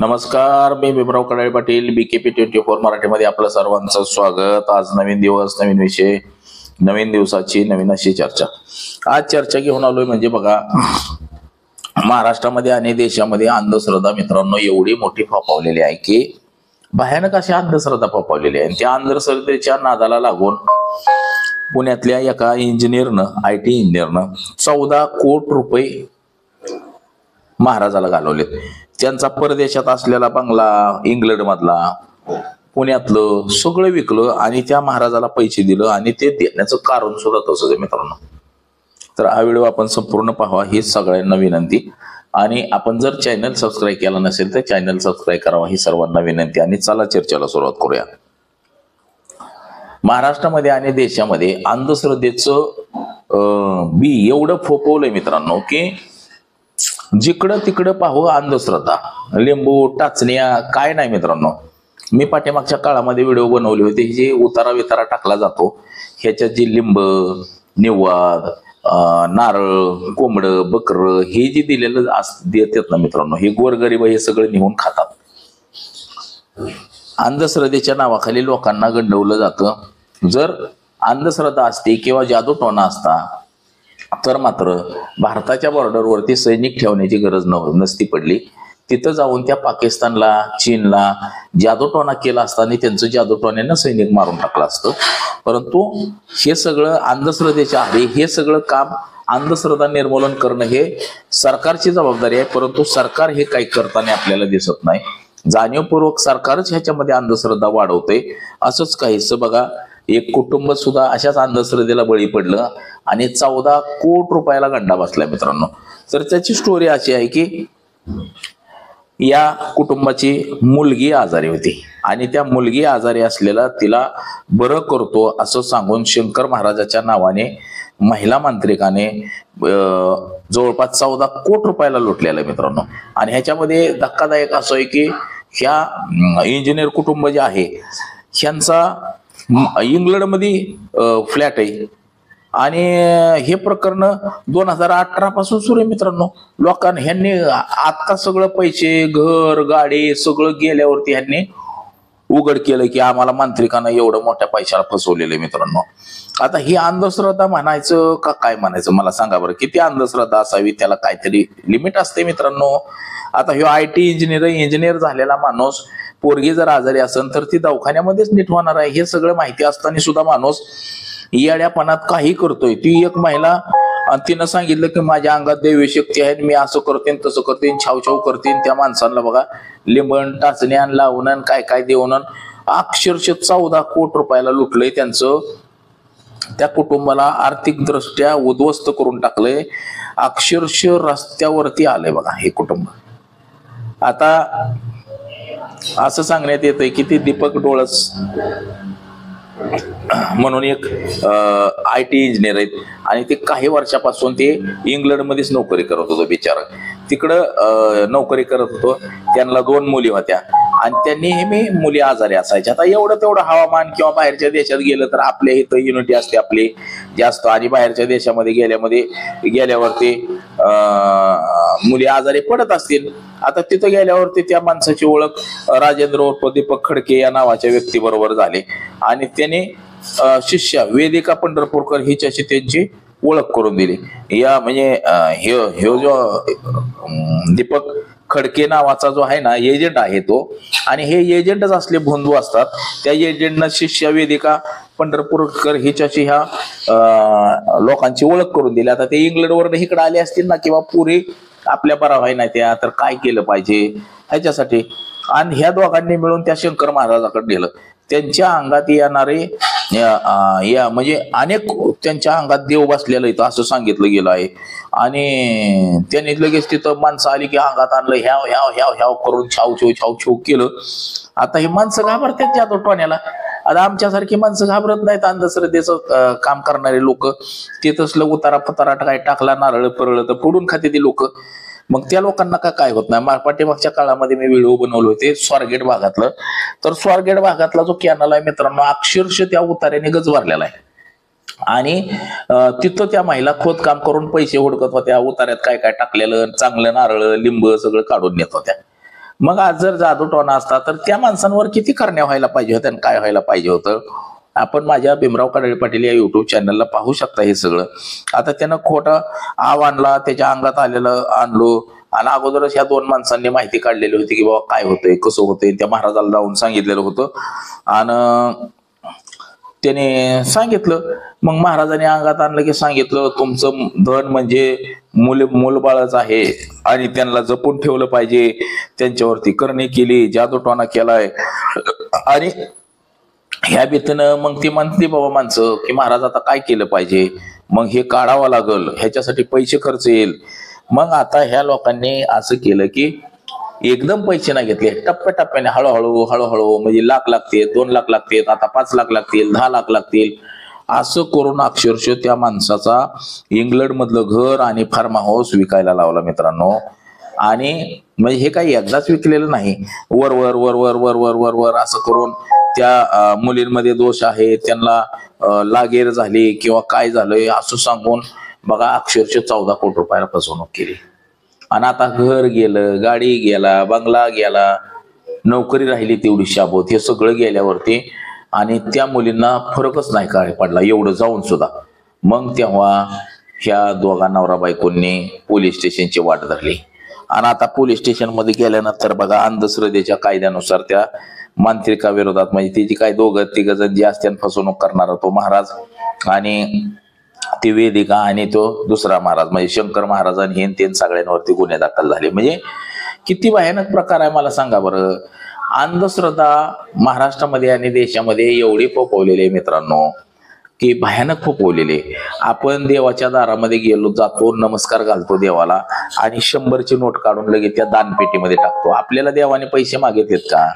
नमस्कार, मी बिबराव कडाळे पाटील, BKP 24 मराठीमध्ये आपलं सर्वांचं स्वागत. आज नवीन दिवस, नवीन विषय, नवीन दिवसाची नवीन अशी चर्चा. आज चर्चा घेऊन आलोय म्हणजे बघा, महाराष्ट्रामध्ये आणि देशामध्ये अंधश्रद्धा मित्रांनो एवढी मोठी फोफावलेली आहे की भयानक अशी अंधश्रद्धा फोफावलेली आहे. त्या अंधश्रद्धेच्या नादाला लागून पुण्यातल्या एका इंजिनियरनं, IT इंजिनियरनं 14 कोटी रुपये महाराजाला घालवलेत. त्यांचा परदेशात असलेला बंगला, इंग्लंड मधला, पुण्यातलं सगळं विकलं आणि त्या महाराजाला पैसे दिलं आणि ते देण्याचं कारण सुद्धा तसंच आहे मित्रांनो. तर हा व्हिडिओ आपण संपूर्ण पाहावा ही सगळ्यांना विनंती. आणि आपण जर चॅनल सबस्क्राईब केला नसेल तर चॅनल सबस्क्राईब करावा ही सर्वांना विनंती. आणि चला चर्चेला सुरुवात करूया. महाराष्ट्रामध्ये आणि देशामध्ये अंधश्रद्धेचं बी एवढं फोपवलंय मित्रांनो की जिकडं तिकडं पाहू अंधश्रद्धा, लिंबू टाचण्या काय नाही मित्रांनो. मी पाठीमागच्या काळामध्ये व्हिडिओ बनवले होते, जे उतारा वितारा टाकला जातो ह्याच्यात जे लिंब, निवाद, नारळ, कोंबडं, बकर हे जे दिलेलं देतात ना मित्रांनो, हे गोरगरीब हे सगळं निघून खातात. अंधश्रद्धेच्या नावाखाली लोकांना गंडवलं जातं. जर अंधश्रद्धा असते किंवा जादूटोणा असता तर मात्र भारताच्या बॉर्डरवरती सैनिक ठेवण्याची गरज नसती पडली. तिथं जाऊन त्या पाकिस्तानला, चीनला जादूटोणा केला असता आणि त्यांचं जादूटोण्यानं सैनिक मारून टाकलं असतं. परंतु हे सगळं अंधश्रद्धेच्या आधी हे सगळं काम, अंधश्रद्धा निर्मूलन करणं हे सरकारची जबाबदारी आहे. परंतु सरकार हे काही करताना आपल्याला दिसत नाही. जाणीवपूर्वक सरकारच ह्याच्यामध्ये अंधश्रद्धा वाढवते. असंच काहीच बघा, एक कुटुंब सुद्धा अशाच अंधश्रद्धेला बळी पडलं आणि 14 कोटी रुपयाला गंडा बसला मित्रांनो. तर त्याची स्टोरी अशी आहे की या कुटुंबाची मुलगी आजारी होती आणि त्या मुलगी आजारी असलेला तिला बरं करतो असं सांगून शंकर महाराजाच्या नावाने महिला मांत्रिकाने जवळपास 14 कोटी रुपयाला लुटलेला मित्रांनो. आणि ह्याच्यामध्ये धक्कादायक असं आहे की ह्या इंजिनियर कुटुंब जे आहे ह्यांचा इंग्लंडमध्ये फ्लॅट आहे आणि हे प्रकरण 2018 पासून सुरू आहे मित्रांनो. लोकांना ह्यांनी आता सगळं पैसे, घर, गाडी सगळं गेल्यावरती ह्यांनी उघड केलं की आम्हाला मांत्रिकांना एवढं मोठ्या पैशाला फसवलेलं आहे मित्रांनो. आता ही अंधश्रद्धा म्हणायचं का काय म्हणायचं मला सांगा बरं. किती अंधश्रद्धा असावी, त्याला काहीतरी लिमिट असते मित्रांनो. आता ह्यो IT इंजिनियर झालेला माणूस, पोरगी जर आजारी असेल तर ती दवाखान्यामध्येच नीट होणार आहे हे सगळं माहिती असताना सुद्धा माणूस येड्यापणात काही करतोय. ती एक महिला तिनं सांगितलं की माझ्या अंगात दैवी शक्ती आहे, मी असं करते तसं करते, छाव छाव करते. त्या माणसांना बघा लिंबण टाचण्यान लावून काय काय देऊन अक्षरशः 14 कोटी रुपयाला लुटलंय. त्यांचं त्या कुटुंबाला आर्थिक दृष्ट्या उद्ध्वस्त करून टाकलंय. अक्षरशः रस्त्यावरती आलंय बघा हे कुटुंब. आता असं सांगण्यात येतंय की ते दीपक डोळस म्हणून एक IT इंजिनियर आहेत आणि ते काही वर्षापासून ते इंग्लंडमध्येच नोकरी करत होतो. बिचारा तिकडं नोकरी करत होतो. त्यांना 2 मुली होत्या आणि त्या नेहमी मुली आजारी असायच्या. आता एवढं तेवढं हवामान किंवा बाहेरच्या देशात गेलं तर आपल्या इथं युनिटी असते आपली जास्त, आणि बाहेरच्या देशामध्ये गेल्यावरती मुली आजारी पडत असतील. आता तिथं गेल्यावरती त्या माणसाची ओळख राजेंद्र उर्फ दीपक खडके या नावाच्या व्यक्तीबरोबर झाली आणि त्याने शिष्या वेदिका पंढरपूरकर हिच्याशी त्यांची ओळख करून दिली. या म्हणजे ह्यो जो दीपक खडके नावाचा जो आहे ना एजंट आहे तो, आणि हे एजंटच असले बंधू असतात. त्या एजंटनं शिष्या वेदिका पंढरपूरकर हिच्याशी ह्या लोकांची ओळख करून दिली. आता ते इंग्लंडवर इकडे आले असतील ना किंवा पुरी आपल्या बरा व्हाय नाही त्या, तर काय केलं पाहिजे ह्याच्यासाठी. आणि ह्या दोघांनी मिळून त्या शंकर महाराजाकडे नेलं. त्यांच्या अंगात येणारे या म्हणजे अनेक त्यांच्या अंगात देव बसलेलं इथं असं सांगितलं गेलं आहे. आणि त्यांनी लगेच तिथं माणसं आली की अंगात आणलं, ह्याव ह्याव ह्याव ह्याव करून छाव छाव केलं. आता ही माणसं घाबरतात जादू टोण्याला. आता आमच्यासारखी माणसं घाबरत नाहीत अंधश्रद्धेचं काम करणारे लोक. ते तसलं उतारा फतारा काय टाकला, नारळ परळ तर फोडून खाते ते लोक. मग त्या लोकांना काय होत नाही. पाठीमागच्या काळामध्ये मी व्हिडिओ बनवले होते स्वारगेट भागातलं. तर स्वारगेट भागातला जो कॅनल आहे मित्रांनो अक्षरशः त्या उतार्याने गज भरलेला आहे. आणि तिथं त्या महिला खोदकाम करून पैसे हुडकत होत्या. उतार्यात काय काय टाकलेलं चांगलं नारळ लिंब सगळं काढून नेत होत्या. मग आज जर जादूटोणा असता तर त्या माणसांवर किती करण्या व्हायला पाहिजे होत्या आणि काय व्हायला पाहिजे होतं. आपण माझ्या भीमराव कडाळे पाटील या युट्यूब चॅनलला पाहू शकता हे सगळं. आता त्यानं खोटा आव आणला, त्याच्या अंगात आलेलं आणलो आणि अगोदरच ह्या दोन माणसांनी माहिती काढलेली होती की बाबा काय होतंय कसं होतंय, त्या महाराजाला जाऊन सांगितलेलं होतं आणि त्याने सांगितलं. मग महाराजांनी अंगात आणलं की सांगितलं तुमचं धन म्हणजे मूलबाळच आहे आणि त्यांना जपून ठेवलं पाहिजे, त्यांच्यावरती करणी केली, जादूटोणा केलाय. आणि ह्या भीतीनं मग ती म्हणते बाबा माणसं की महाराज आता काय केलं पाहिजे, मग हे काढावं लागल, ह्याच्यासाठी पैसे खर्च येईल. मग आता ह्या लोकांनी असं केलं की एकदम पैसे नाही घेतले, टप्प्याटप्प्याने हळूहळू हळूहळू, म्हणजे लाख लागतील, 2 लाख लागतील, आता 5 लाख लागतील, 10 लाख लागतील, असं करून अक्षरशः त्या माणसाचा इंग्लंड मधलं घर आणि फार्म हाऊस विकायला लावला मित्रांनो. आणि म्हणजे हे काही एकदाच विकलेलं नाही, वर वर वर वर वर वर वर वर असं करून त्या मुलींमध्ये दोष आहे, त्यांना लागेर झाली किंवा काय झालंय असं सांगून बघा अक्षरशः 14 कोटी रुपयाला फसवणूक केली. आणि आता घर गेलं, गाडी गेला, बंगला गेला, नोकरी राहिली तेवढी शाबूत, हे सगळं गेल्यावरती आणि त्या मुलींना फरकच नाही काय पडला एवढं जाऊन सुद्धा. मग तेव्हा ह्या दोघा नवरा बायकोंनी पोलीस स्टेशनची वाट धरली. आणि आता पोलीस स्टेशन मध्ये गेल्यानंतर बघा अंधश्रद्धेच्या कायद्यानुसार त्या मांत्रिकाविरोधात, म्हणजे ती जी काय 2-3 जण जे असते फसवणूक करणारा तो महाराज आणि ती वेदिका आणि तो दुसरा महाराज म्हणजे शंकर महाराज आणि हे सगळ्यांवरती गुन्हे दाखल झाले. म्हणजे किती भयानक प्रकार आहे मला सांगा बरं. अंधश्रद्धा महाराष्ट्रामध्ये आणि देशामध्ये एवढी फोफवलेली आहे मित्रांनो की भयानक फोफवलेली. आपण देवाच्या दारामध्ये गेलो, जातो, नमस्कार घालतो देवाला आणि 100ची नोट काढून लगेच त्या दानपेटीमध्ये टाकतो. आपल्याला देवाने पैसे मागितलेत का?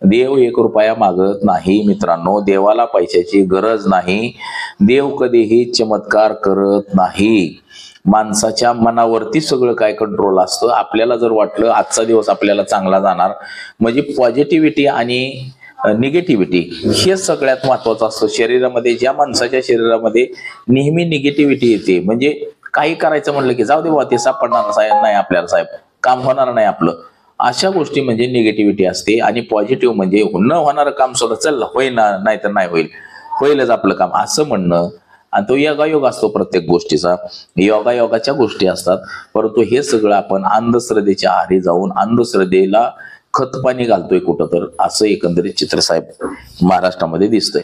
देव 1 रुपया मागत नाही मित्रांनो. देवाला पैशाची गरज नाही. देव कधीही चमत्कार करत नाही. माणसाच्या मनावरती सगळं काय कंट्रोल असतं. आपल्याला जर वाटलं आजचा दिवस आपल्याला चांगला जाणार, म्हणजे पॉझिटिव्हिटी आणि निगेटिव्हिटी हे सगळ्यात महत्वाचं असतं शरीरामध्ये. ज्या माणसाच्या शरीरामध्ये नेहमी निगेटिव्हिटी येते, म्हणजे काही करायचं म्हणलं की जाऊ दे बाबा, ते सापडणार नाही आपल्याला, साहेब काम होणार नाही आपलं, अशा गोष्टी म्हणजे निगेटिव्हिटी असते. आणि पॉझिटिव्ह म्हणजे न होणारं काम सुद्धा चल होईना, नाही तर नाही होईल, होईलच आपलं काम असं म्हणणं. आणि तो योगायोग असतो प्रत्येक गोष्टीचा, योगायोगाच्या गोष्टी असतात. परंतु हे सगळं आपण अंधश्रद्धेच्या आहारी जाऊन अंधश्रद्धेला खतपाणी घालतोय कुठं तर, असं एकंदरीत चित्र साहेब महाराष्ट्रामध्ये दिसतंय.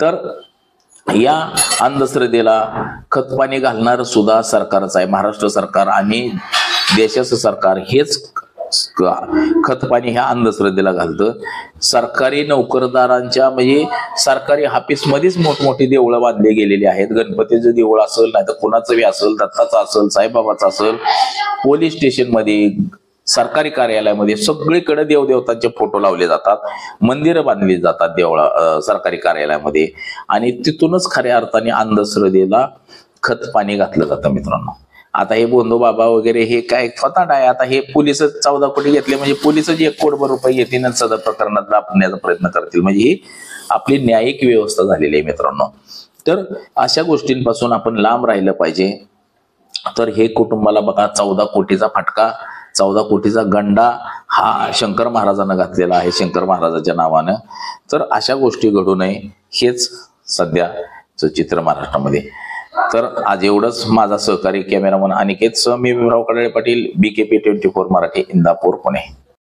तर या अंधश्रद्धेला खतपाणी घालणार सुद्धा सरकारच आहे, महाराष्ट्र सरकार आणि देशाचं सरकार हेच खतपाणी ह्या अंधश्रद्धेला घालतं. सरकारी नोकरदारांच्या म्हणजे सरकारी ऑफिस मध्येच मोठमोठी देवळं बांधली गेलेली आहेत. गणपतीचं देऊळ असेल, नाही तर कुणाचं बी असेल, दत्ताचं असेल, साईबाबाचं असेल, पोलीस स्टेशन मध्ये, सरकारी कार्यालयामध्ये सगळीकडे देवदेवतांचे फोटो लावले जातात, मंदिरं बांधली जातात सरकारी कार्यालयामध्ये. आणि तिथूनच खऱ्या अर्थाने अंधश्रद्धेला खतपाणी घातलं जातं मित्रांनो. आता हे बोंधू बाबा वगैरे हे काय फताड आहे. आता हे पोलिस 14 कोटी घेतले म्हणजे पोलिसच 1 कोटी रुपये घेतील आणि सदर प्रकरणात दाबण्याचा प्रयत्न करतील. म्हणजे ही आपली न्यायिक व्यवस्था झालेली आहे मित्रांनो. तर अशा गोष्टींपासून आपण लांब राहिलं पाहिजे. तर हे कुटुंबाला बघा 14 कोटीचा फटका, 14 कोटीचा गंडा हा शंकर महाराजांना घातलेला आहे, शंकर महाराजाच्या नावानं. तर अशा गोष्टी घडू नये हेच सध्याचं चित्र महाराष्ट्रामध्ये. तर आज एवढंच. माझा सहकारी कॅमेरामन अनिकेत सह मी भीमराव कडाळे पाटील, BKP 24 मराठी, इंदापूर, पुणे.